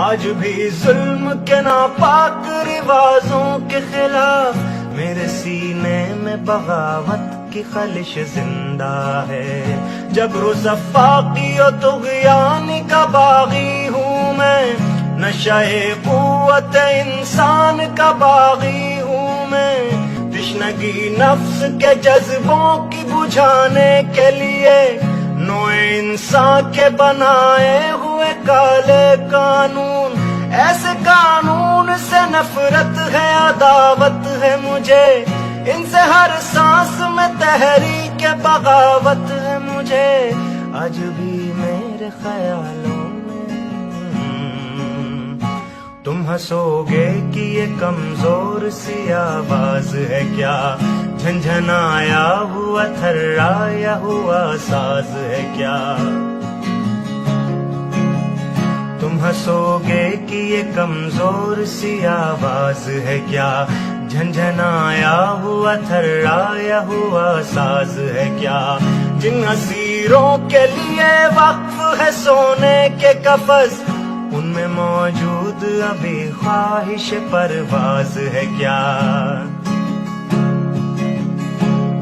آج بھی ظلم کے ناپاک رواجوں کے خلاف میرے سینے میں بغاوت کی خلش زندہ ہے. جبر و زفاقی و طغیان کا باغی ہوں میں، نشہ قوت انسان کا باغی ہوں میں. تشنگی نفس کے جذبوں کی بجھانے کے لیے نوع انسان کے بنائے ہوئے کالے قانون، ایسے قانون سے نفرت ہے، عداوت ہے مجھے. ان سے ہر سانس میں تحریک بغاوت ہے مجھے. آج بھی میرے خیالوں میں تم ہنسو گے کہ یہ کمزور سی آواز ہے کیا، جھنجھنایا ہوا تھرایا ہوا ساز ہے کیا. تم ہنسو گے کہ یہ کمزور سی آواز ہے کیا، جھنجھنایا ہوا تھرایا ہوا ساز ہے کیا. جن اسیروں کے لیے وقف ہے سونے کے قفس، ان میں موجود ابھی خواہش پرواز ہے کیا.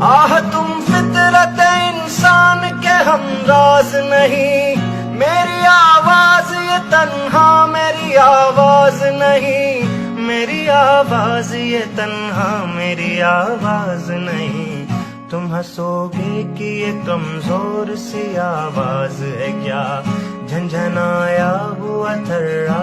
آہ تم فطرت انسان کے ہمراز نہیں، میری آواز یہ تنہا میری آواز نہیں، میری آواز یہ تنہا میری آواز نہیں. تم ہنسو گے کہ یہ کمزور سی آواز ہے کیا، جھنجھنایا ہوا تھرا